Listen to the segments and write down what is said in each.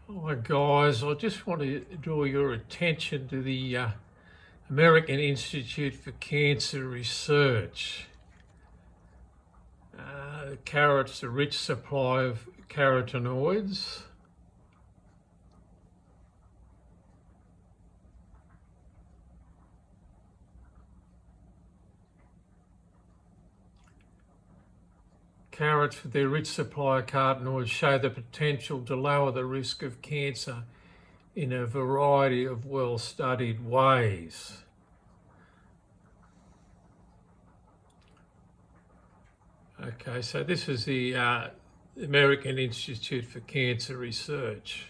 Hi guys, I just want to draw your attention to the American Institute for Cancer Research. Carrots, a rich supply of carotenoids. Carrots, with their rich supply of carotenoids, show the potential to lower the risk of cancer in a variety of well-studied ways. Okay, so this is the American Institute for Cancer Research.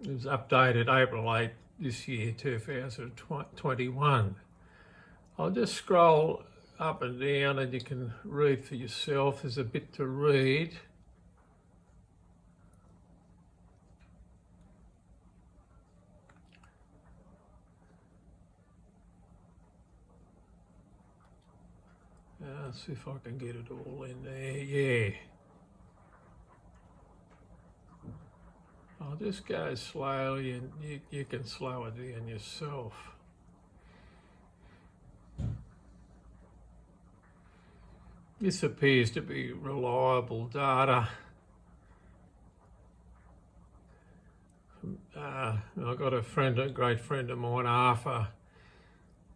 It was updated April 8 this year, 2021. I'll just scroll up and down and you can read for yourself. There's a bit to read. Let's see if I can get it all in there. Yeah. I'll just go slowly and you can slow it down yourself. This appears to be reliable data. I've got a great friend of mine, Arthur.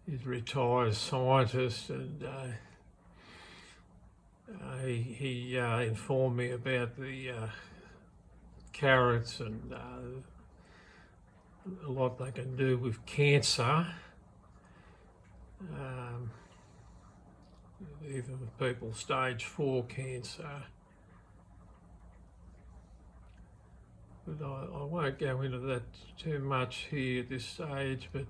He's a retired scientist, and he informed me about the carrots and a lot they can do with cancer. Even with people stage 4 cancer. But I won't go into that too much here at this stage, but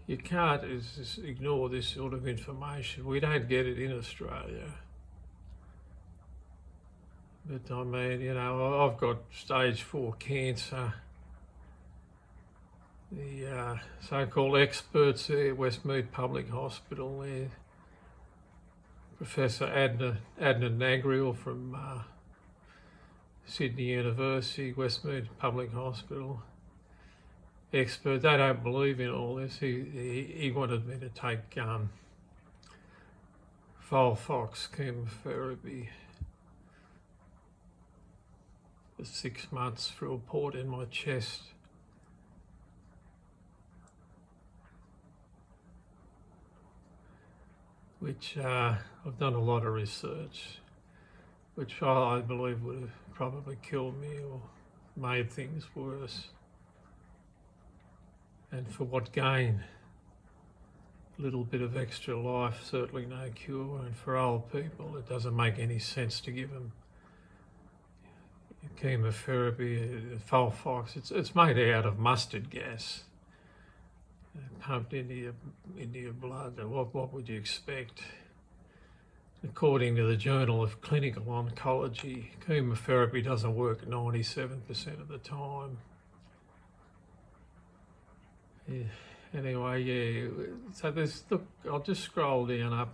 you can't just ignore this sort of information. We don't get it in Australia. But I mean, you know, I've got stage 4 cancer. The so-called experts there, Westmead Public Hospital there, Professor Adnan Nagriel from Sydney University, Westmead Public Hospital, expert, they don't believe in all this. He wanted me to take FOLFOX chemotherapy for 6 months through a port in my chest. Which I've done a lot of research, which I believe would have probably killed me or made things worse. And for what gain? A little bit of extra life, certainly no cure. And for old people, it doesn't make any sense to give them chemotherapy, FOLFOX. It's made out of mustard gas. Pumped into your blood, and what would you expect? According to the Journal of Clinical Oncology, chemotherapy doesn't work 97% of the time. Yeah. Anyway, yeah. So look, I'll just scroll down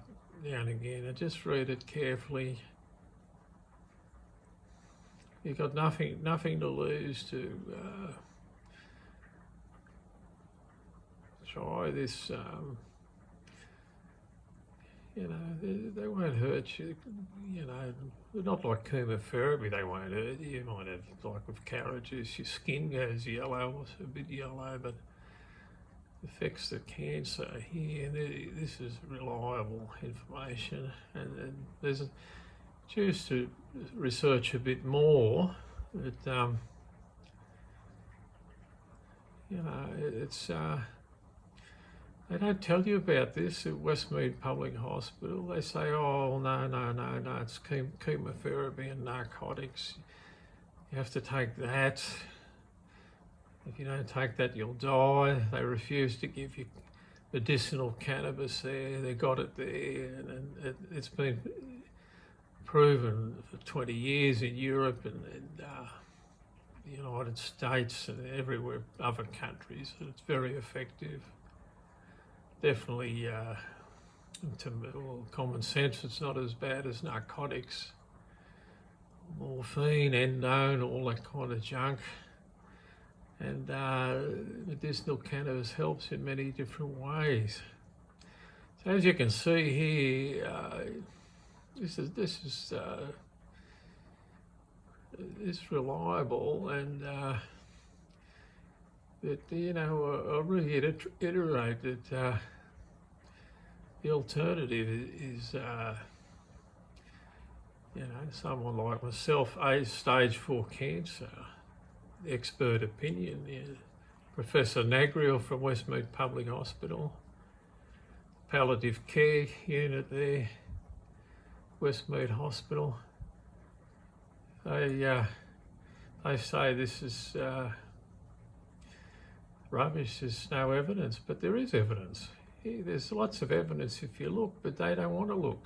again, and just read it carefully. You've got nothing to lose to try this. You know, they won't hurt you. You know, not like chemotherapy, they won't hurt you. You might have, like with carrot juice, your skin goes yellow, a bit yellow, but affects the cancer here. This is reliable information, and there's choose to research a bit more, but you know, it's they don't tell you about this at Westmead Public Hospital. They say, oh, no, it's chemotherapy and narcotics. You have to take that. If you don't take that, you'll die. They refuse to give you medicinal cannabis there. They got it there, and it's been proven for 20 years in Europe and the United States and everywhere, other countries, that it's very effective. definitely, common sense, it's not as bad as narcotics, morphine, endone, all that kind of junk. And medicinal cannabis helps in many different ways. So as you can see here, this is reliable, and I really iterate that the alternative is someone like myself, stage 4 cancer. Expert opinion. Professor Nagriel from Westmead Public Hospital, palliative care unit there, Westmead Hospital. They say this is rubbish. There's no evidence, but there is evidence. There's lots of evidence if you look, but they don't want to look.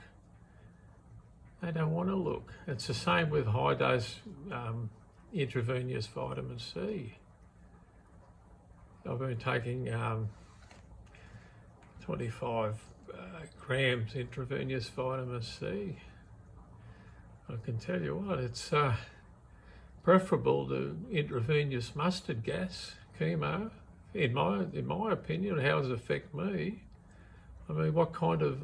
They don't want to look. It's the same with high dose intravenous vitamin C. I've been taking 25 grams intravenous vitamin C. I can tell you what, it's preferable to intravenous mustard gas, chemo, in my opinion. How does it affect me? I mean, what kind of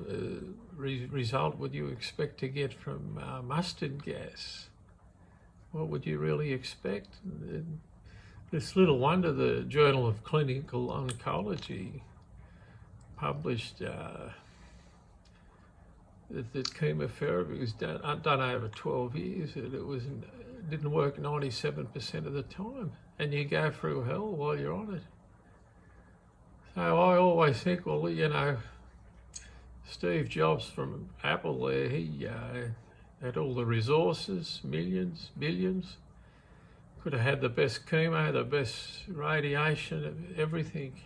result would you expect to get from mustard gas? What would you really expect? It's little wonder the Journal of Clinical Oncology published that chemotherapy was done over 12 years. It didn't work 97% of the time, and you go through hell while you're on it. So I always think, well, Steve Jobs from Apple there, he had all the resources, millions, billions, could have had the best chemo, the best radiation, everything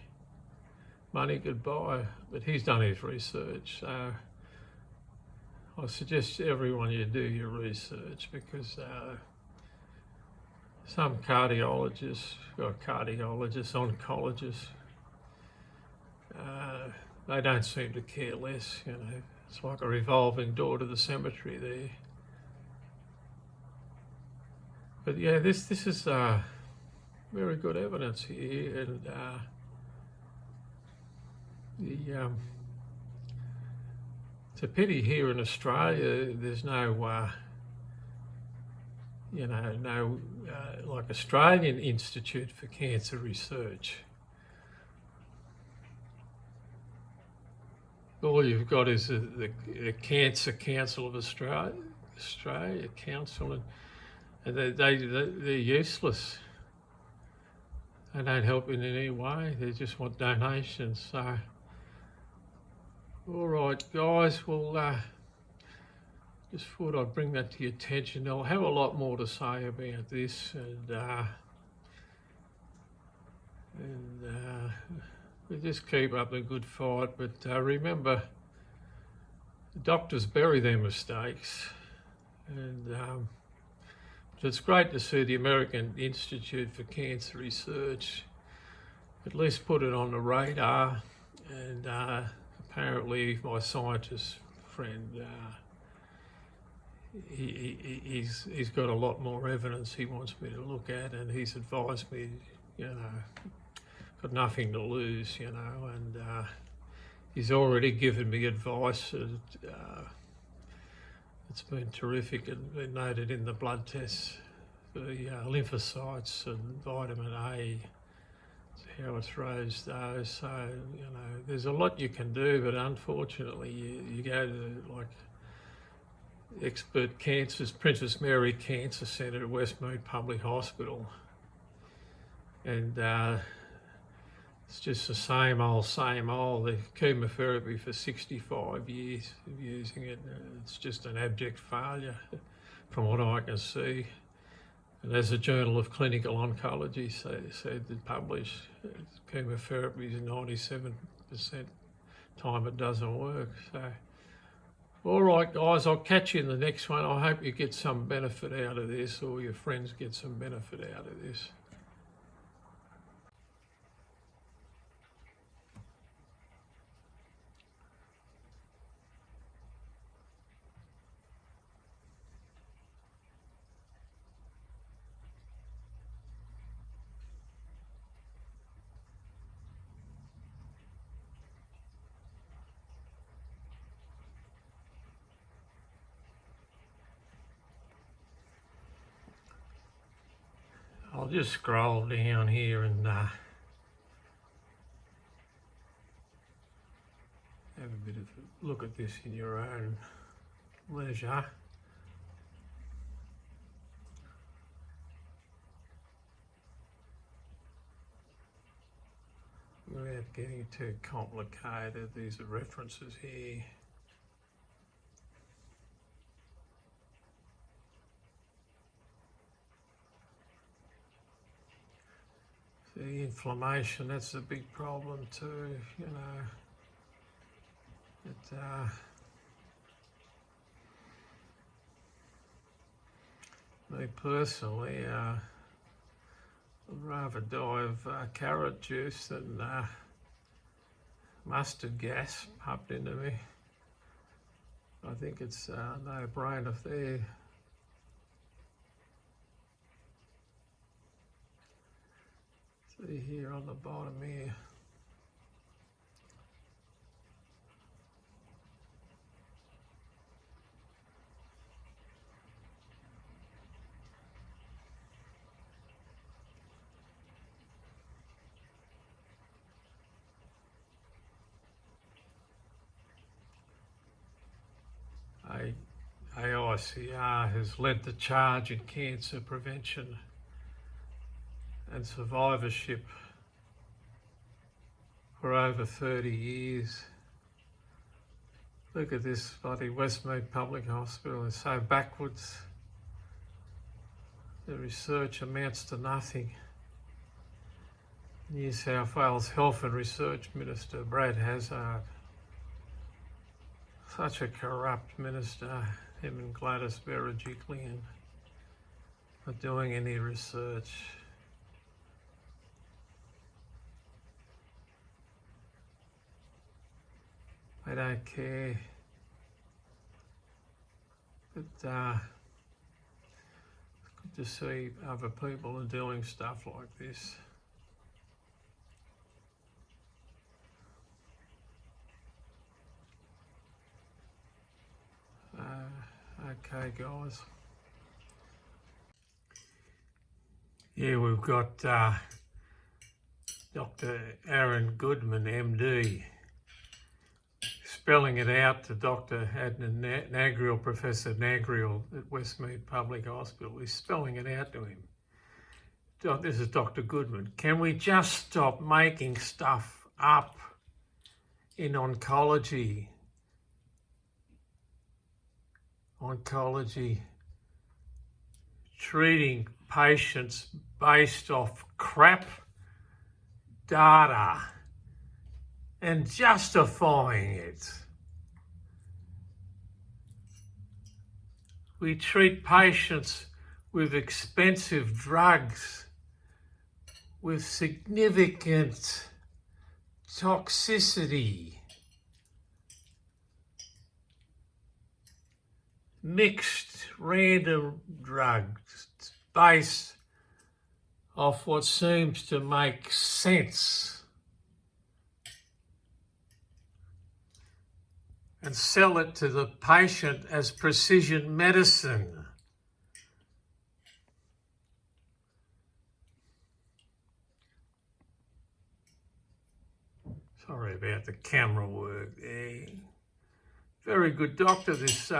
money could buy, but he's done his research. So I suggest everyone you do your research, because some oncologists, they don't seem to care less. It's like a revolving door to the cemetery there. But yeah, this is very good evidence here, and it's a pity here in Australia there's no like Australian Institute for Cancer Research. All you've got is the Cancer Council of Australia Council, and they're useless. They don't help in any way. They just want donations. So, all right, guys. Well, just thought I'd bring that to your attention. I'll have a lot more to say about this, and we just keep up the good fight. But remember, doctors bury their mistakes, and it's great to see the American Institute for Cancer Research at least put it on the radar. And apparently my scientist friend, he's got a lot more evidence he wants me to look at, and he's advised me, got nothing to lose, and he's already given me advice. It's been terrific, and been noted in the blood tests, the lymphocytes and vitamin A, how it throws those. So, there's a lot you can do, but unfortunately you go to like expert cancers, Princess Mary Cancer Centre at Westmead Public Hospital, and it's just the same old. The chemotherapy for 65 years of using it. It's just an abject failure from what I can see. And as the Journal of Clinical Oncology said, they published, chemotherapy is 97% time it doesn't work. So, all right, guys, I'll catch you in the next one. I hope you get some benefit out of this, or your friends get some benefit out of this. just scroll down here and have a bit of a look at this in your own leisure. Without getting too complicated, these are references here. The inflammation, that's a big problem too, you know. Me personally, I'd rather die of carrot juice than mustard gas pumped into me. I think it's a no-brainer there. See here on the bottom here. AICR has led the charge in cancer prevention and survivorship for over 30 years. Look at this bloody Westmead Public Hospital, it's so backwards. The research amounts to nothing. New South Wales Health and Research Minister Brad Hazzard, such a corrupt minister, him and Gladys Berejiklian, not doing any research. They don't care. But it's good to see other people are doing stuff like this. Okay, guys. Yeah, we've got Dr. Aaron Goodman, MD, spelling it out to Dr. Adnan Nagriel, Professor Nagriel at Westmead Public Hospital. He's spelling it out to him. This is Dr. Goodman. Can we just stop making stuff up in oncology? Oncology, treating patients based off crap data and justifying it. We treat patients with expensive drugs with significant toxicity, mixed random drugs based off what seems to make sense, and sell it to the patient as precision medicine. Sorry about the camera work there. Very good doctor, this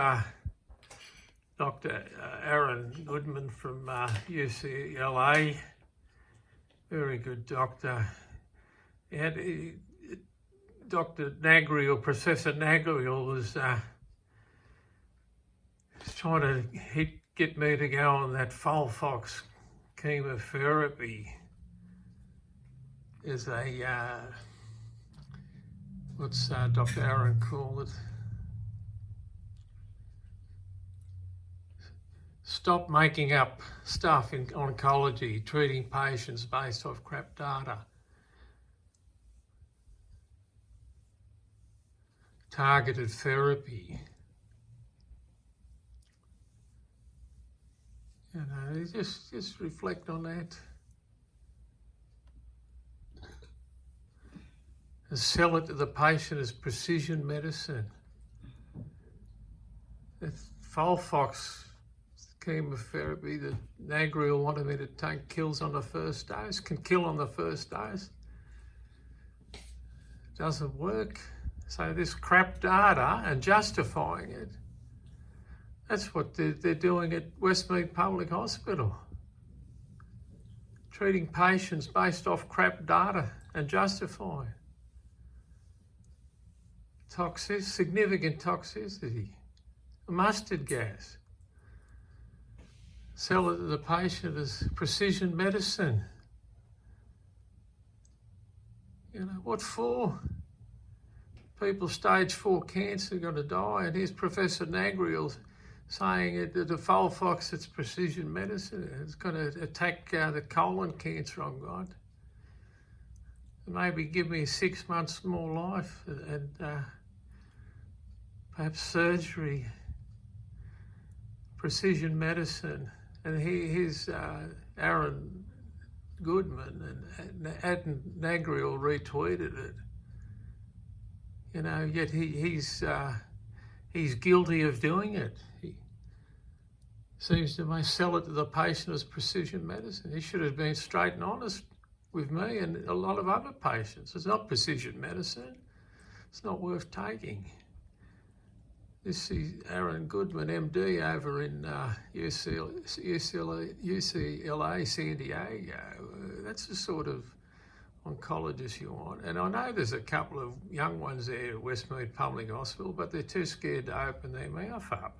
Dr. Aaron Goodman from UCLA. Very good doctor. And Dr. Nagriel, Professor Nagriel, was trying to get me to go on that FOLFOX chemotherapy as a, what's Dr. Aaron call it? Stop making up stuff in oncology, treating patients based off crap data. Targeted therapy. You know, just reflect on that. And sell it to the patient as precision medicine. That FOLFOX chemotherapy that Nagriel wanted me to take kills on the first dose, can kill on the first dose. Doesn't work. So this crap data and justifying it, that's what they're doing at Westmead Public Hospital. Treating patients based off crap data and justifying. Significant toxicity. Mustard gas. Sell it to the patient as precision medicine. You know, what for? People stage 4 cancer are going to die, and here's Professor Nagriel saying that the FOLFOX, it's precision medicine. It's going to attack the colon cancer I've got. Maybe give me 6 months more life and perhaps surgery, precision medicine. And here's Aaron Goodman and Nagriel retweeted it. You know, yet he's guilty of doing it. He seems to me sell it to the patient as precision medicine. He should have been straight and honest with me and a lot of other patients. It's not precision medicine. It's not worth taking. This is Aaron Goodman, MD, over in UCLA San Diego. That's the sort of oncologist you want. And I know there's a couple of young ones there at Westmead Public Hospital, but they're too scared to open their mouth up.